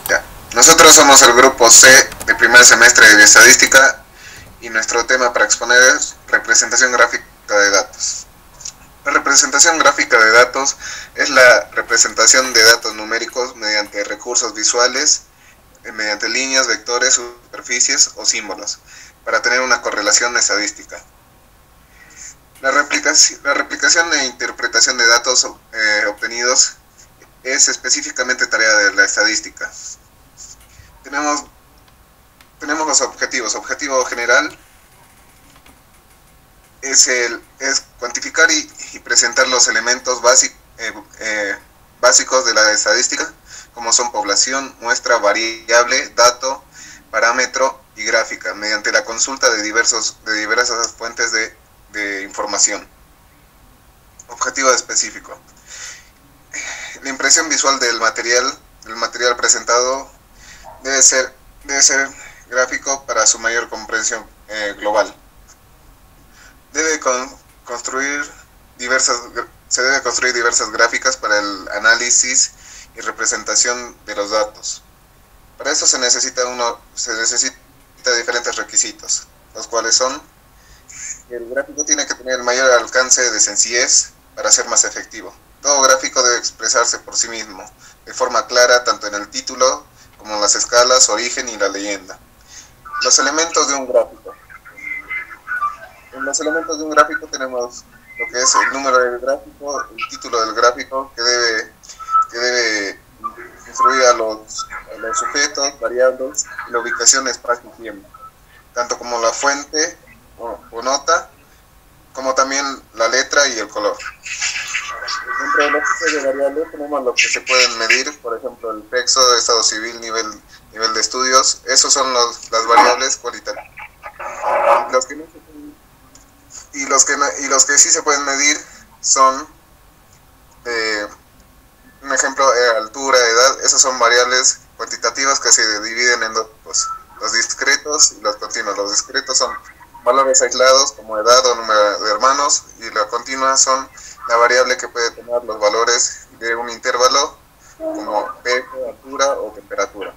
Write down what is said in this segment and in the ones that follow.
Ya. Nosotros somos el grupo C de primer semestre de Bioestadística y nuestro tema para exponer es representación gráfica de datos. La representación gráfica de datos es la representación de datos numéricos mediante recursos visuales, mediante líneas, vectores, superficies o símbolos, para tener una correlación estadística. La replicación e interpretación de datos obtenidos es específicamente tarea de la estadística. Tenemos los objetivos. Objetivo general es cuantificar y presentar los elementos básicos de la estadística, como son población, muestra, variable, dato, parámetro y gráfica, mediante la consulta de diversas fuentes de información. Objetivo específico. La impresión visual del material presentado debe ser gráfico para su mayor comprensión global. Se debe construir diversas gráficas para el análisis y representación de los datos. Para eso se necesita diferentes requisitos, los cuales son: el gráfico tiene que tener el mayor alcance de sencillez para ser más efectivo. Todo gráfico debe expresarse por sí mismo, de forma clara, tanto en el título como en las escalas, origen y la leyenda. Los elementos de un gráfico. En los elementos de un gráfico tenemos lo que es el número del gráfico, el título del gráfico, que debe instruir a los sujetos, variables, y la ubicación, espacio y tiempo, tanto como la fuente o nota, como también la letra y el color. Dentro de los tipos de variables tenemos lo que se pueden medir, por ejemplo, el sexo, estado civil, nivel de estudios. Esos son las variables cualitativas. Los que sí se pueden medir son, un ejemplo, altura, edad. Esas son variables cuantitativas que se dividen en los discretos y los continuos. Los discretos son valores aislados como edad o número de hermanos, y la continua son la variable que puede tomar los valores de un intervalo como peso, altura o temperatura.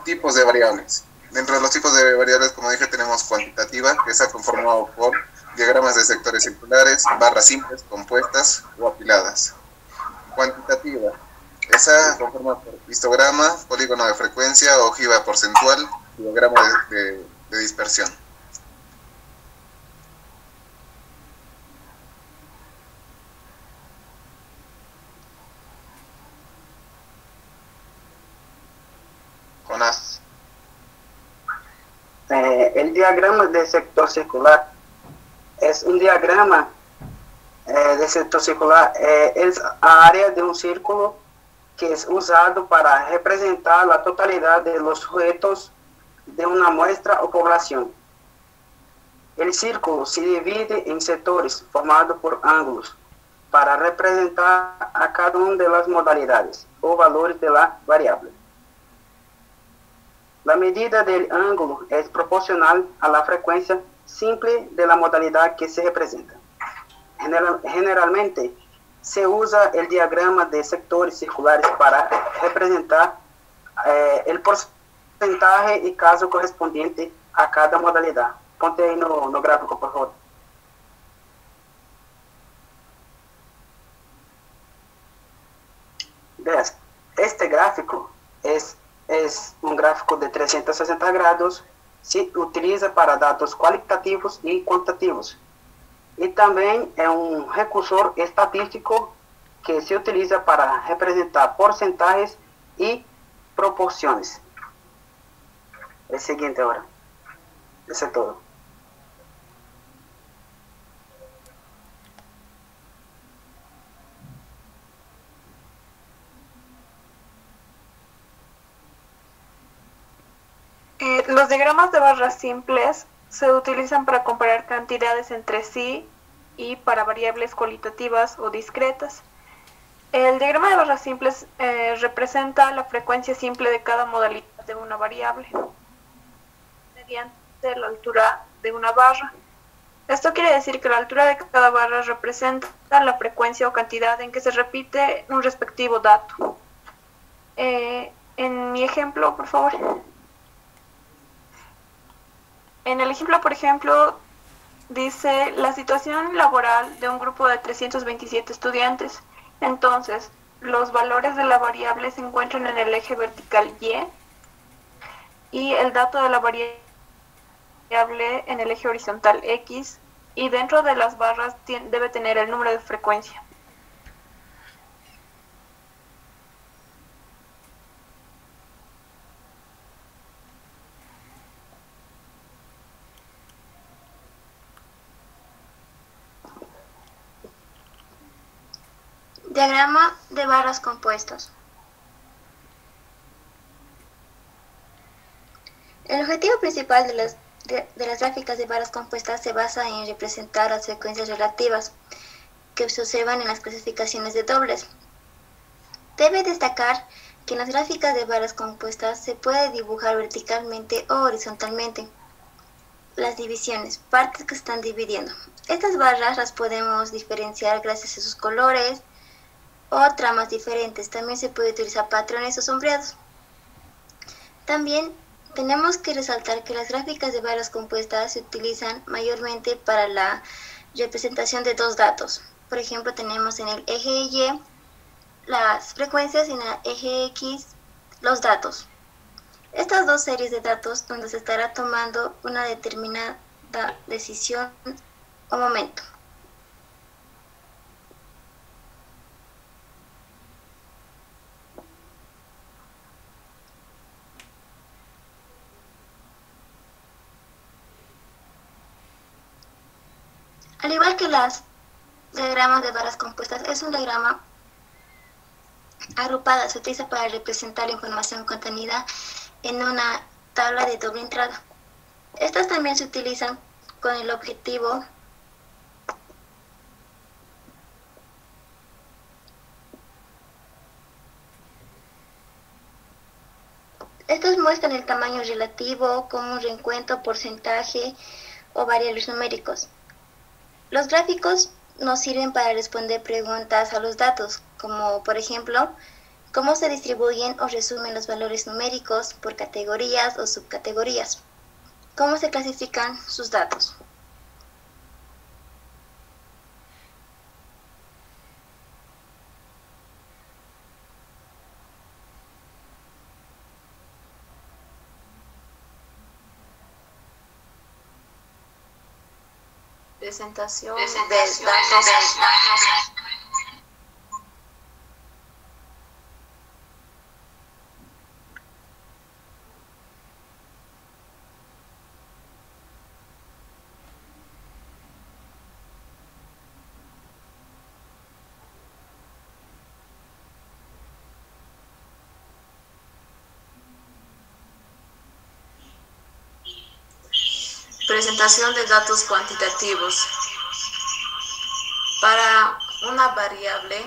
Tipos de variables. Dentro de los tipos de variables, como dije, tenemos cuantitativa, que está conformado por diagramas de sectores circulares, barras simples, compuestas o apiladas. Cuantitativa. Esa conforma por histograma, polígono de frecuencia, ojiva porcentual, diagrama de dispersión. Jonás. El diagrama de sector circular es un diagrama de sector circular, es área de un círculo que es usado para representar la totalidad de los sujetos de una muestra o población. El círculo se divide en sectores formados por ángulos para representar a cada una de las modalidades o valores de la variable. La medida del ángulo es proporcional a la frecuencia simple de la modalidad que se representa. Generalmente, se usa el diagrama de sectores circulares para representar el porcentaje y caso correspondiente a cada modalidad. Ponte aí no gráfico, por favor. Este gráfico es un gráfico de 360 grados, se utiliza para dados cualitativos e quantitativos. E também é um recursor estatístico que se utiliza para representar porcentagens e proporções. É o seguinte agora. Isso é todo. Los diagramas de barras simples se utilizan para comparar cantidades entre sí y para variables cualitativas o discretas. El diagrama de barras simples representa la frecuencia simple de cada modalidad de una variable mediante la altura de una barra. Esto quiere decir que la altura de cada barra representa la frecuencia o cantidad en que se repite un respectivo dato. En mi ejemplo, por favor. En el ejemplo, por ejemplo, dice la situación laboral de un grupo de 327 estudiantes. Entonces, los valores de la variable se encuentran en el eje vertical y el dato de la variable en el eje horizontal X, y dentro de las barras debe tener el número de frecuencia. Diagrama de barras compuestas. El objetivo principal de las gráficas de barras compuestas se basa en representar las frecuencias relativas que se observan en las clasificaciones de dobles. Debe destacar que en las gráficas de barras compuestas se puede dibujar verticalmente o horizontalmente las divisiones, partes que se están dividiendo. Estas barras las podemos diferenciar gracias a sus colores o tramas diferentes. También se puede utilizar patrones o sombreados. También tenemos que resaltar que las gráficas de barras compuestas se utilizan mayormente para la representación de dos datos. Por ejemplo, tenemos en el eje Y las frecuencias y en el eje X los datos. Estas dos series de datos donde se estará tomando una determinada decisión o momento. Al igual que las diagramas de barras compuestas, es un diagrama agrupada, se utiliza para representar la información contenida en una tabla de doble entrada. Estas también se utilizan con el objetivo Estos muestran el tamaño relativo como un recuento, porcentaje o variables numéricos. Los gráficos nos sirven para responder preguntas a los datos, como por ejemplo, cómo se distribuyen o resumen los valores numéricos por categorías o subcategorías, cómo se clasifican sus datos. Presentación de datos. Presentación de datos cuantitativos. Para una variable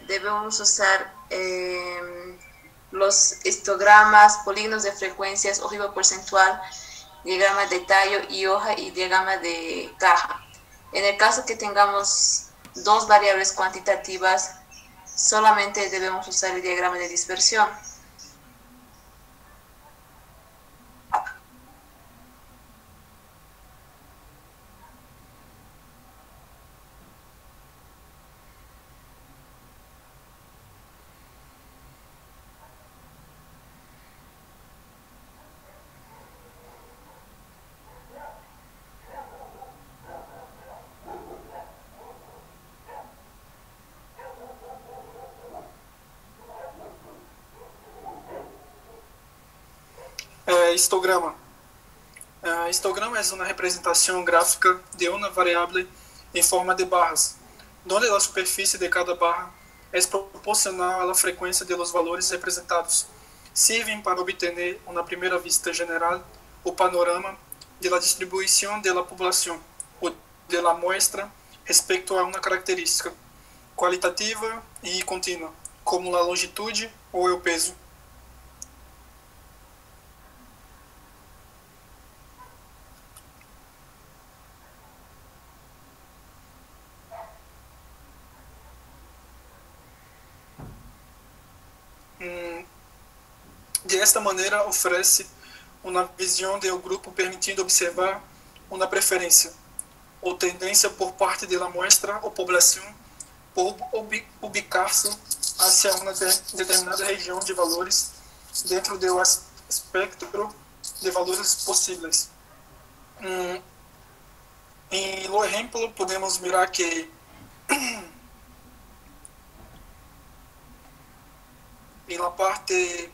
debemos usar los histogramas, polígonos de frecuencias, ojiva porcentual, diagrama de tallo y hoja y diagrama de caja. En el caso que tengamos dos variables cuantitativas, solamente debemos usar el diagrama de dispersión. Histograma. Histograma es una representación gráfica de una variable en forma de barras, donde la superficie de cada barra es proporcional a la frecuencia de los valores representados. Sirven para obtener una primera vista general o panorama de la distribución de la población o de la muestra respecto a una característica qualitativa y continua, como la longitud o el peso. De esta maneira, oferece uma visão do grupo permitindo observar uma preferência ou tendência por parte da amostra ou população por ubicar-se hacia uma determinada região de valores dentro do espectro de valores possíveis. Em lo ejemplo, podemos mirar que em la parte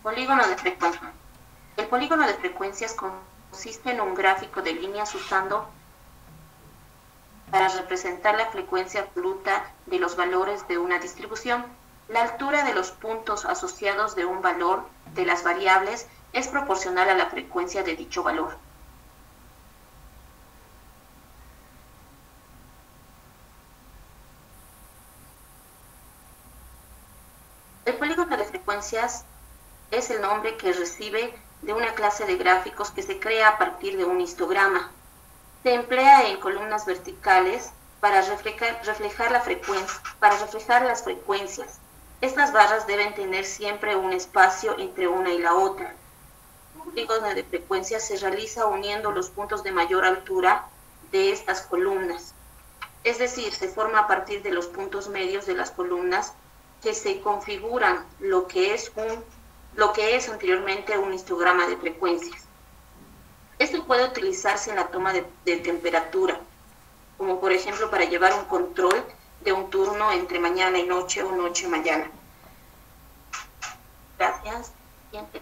polígono de frecuencia. El polígono de frecuencias consiste en un gráfico de líneas usando para representar la frecuencia absoluta de los valores de una distribución. La altura de los puntos asociados de un valor de las variables es proporcional a la frecuencia de dicho valor. El polígono de frecuencias es el nombre que recibe de una clase de gráficos que se crea a partir de un histograma. Se emplea en columnas verticales para reflejar las frecuencias. Estas barras deben tener siempre un espacio entre una y la otra. El polígono de frecuencias se realiza uniendo los puntos de mayor altura de estas columnas. Es decir, se forma a partir de los puntos medios de las columnas que se configuran lo que es anteriormente un histograma de frecuencias. Esto puede utilizarse en la toma de temperatura, como por ejemplo para llevar un control de un turno entre mañana y noche o noche y mañana. Gracias. Siguiente.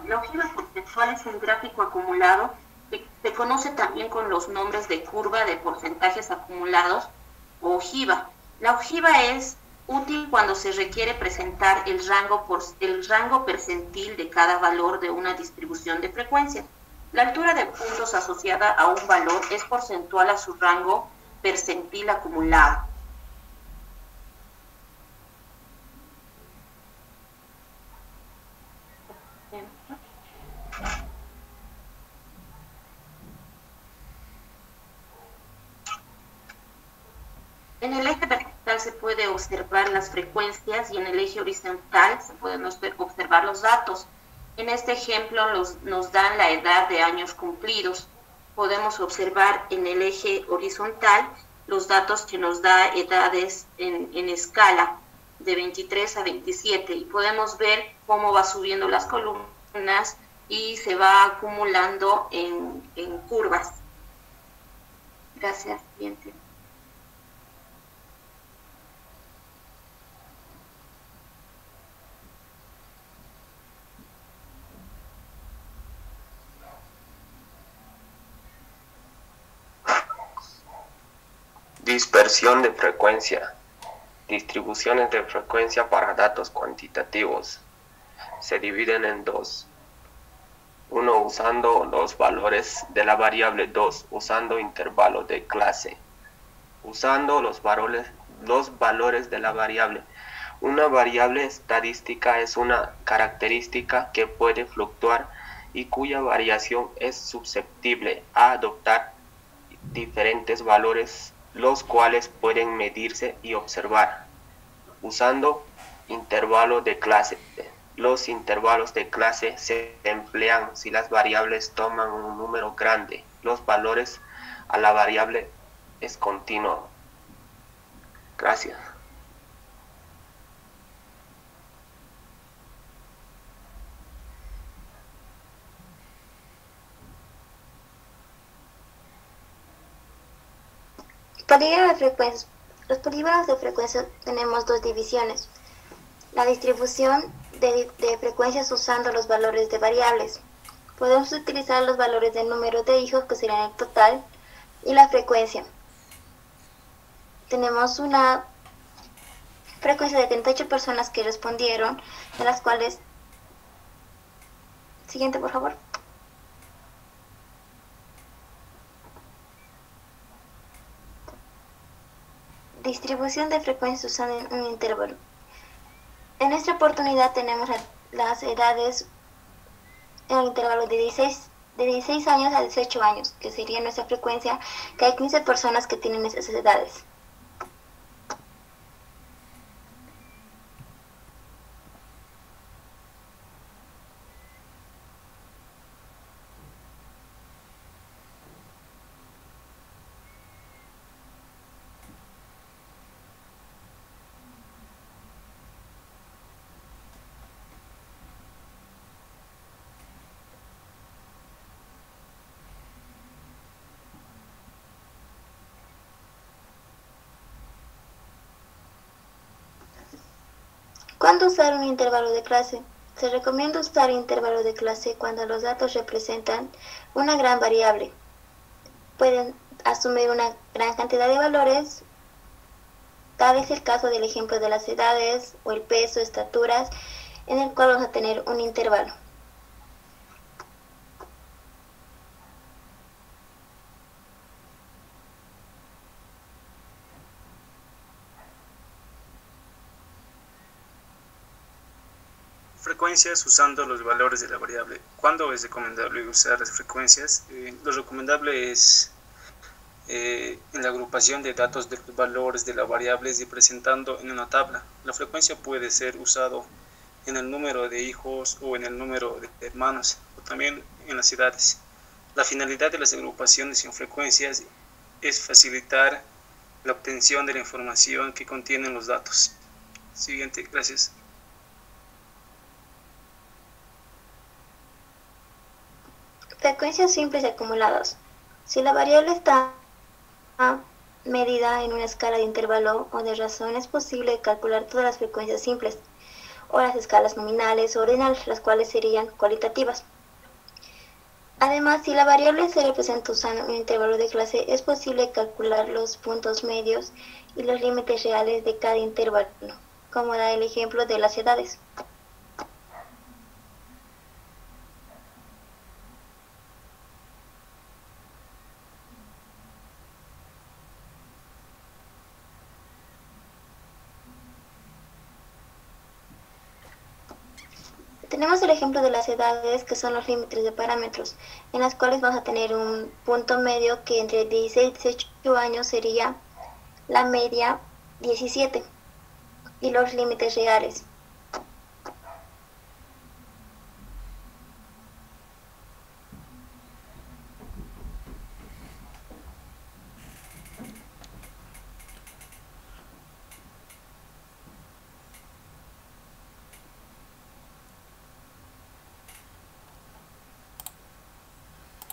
La ojiva porcentual es un gráfico acumulado que se conoce también con los nombres de curva de porcentajes acumulados o ojiva. La ojiva es útil cuando se requiere presentar el rango percentil de cada valor de una distribución de frecuencias. La altura de puntos asociada a un valor es porcentual a su rango percentil acumulado. En el eje vertical se puede observar las frecuencias y en el eje horizontal se pueden observar los datos. En este ejemplo nos dan la edad de años cumplidos. Podemos observar en el eje horizontal los datos que nos da edades en escala de 23 a 27 y podemos ver cómo va subiendo las columnas y se va acumulando en curvas. Gracias. Siguiente. Dispersión de frecuencia. Distribuciones de frecuencia para datos cuantitativos. Se dividen en dos. Uno usando los valores de la variable, 2 usando intervalos de clase. Usando los valores de la variable. Una variable estadística es una característica que puede fluctuar y cuya variación es susceptible a adoptar diferentes valores, los cuales pueden medirse y observar, usando intervalos de clase. Los intervalos de clase se emplean si las variables toman un número grande. Los valores a la variable es continuo. Gracias. Polígonos de frecuencias. Los polígonos de frecuencia tenemos dos divisiones. La distribución de frecuencias usando los valores de variables. Podemos utilizar los valores del número de hijos, que serían el total, y la frecuencia. Tenemos una frecuencia de 38 personas que respondieron, de las cuales... Siguiente, por favor. Distribución de frecuencias usando un intervalo. En esta oportunidad tenemos las edades en el intervalo de 16 años a 18 años, que sería nuestra frecuencia, que hay 15 personas que tienen esas edades. ¿Cuándo usar un intervalo de clase? Se recomienda usar intervalo de clase cuando los datos representan una gran variable. Pueden asumir una gran cantidad de valores. Tal es el caso del ejemplo de las edades o el peso, estaturas, en el cual vamos a tener un intervalo. Frecuencias usando los valores de la variable. ¿Cuándo es recomendable usar las frecuencias? Lo recomendable es en la agrupación de datos de los valores de la variable y presentando en una tabla. La frecuencia puede ser usado en el número de hijos o en el número de hermanos, o también en las edades. La finalidad de las agrupaciones en frecuencias es facilitar la obtención de la información que contienen los datos. Siguiente, gracias. Frecuencias simples y acumuladas. Si la variable está medida en una escala de intervalo o de razón, es posible calcular todas las frecuencias simples o las escalas nominales o ordinales, las cuales serían cualitativas. Además, si la variable se representa usando un intervalo de clase, es posible calcular los puntos medios y los límites reales de cada intervalo, como da el ejemplo de las edades. Tenemos el ejemplo de las edades, que son los límites de parámetros, en las cuales vamos a tener un punto medio que entre 16 y 18 años sería la media 17, y los límites reales.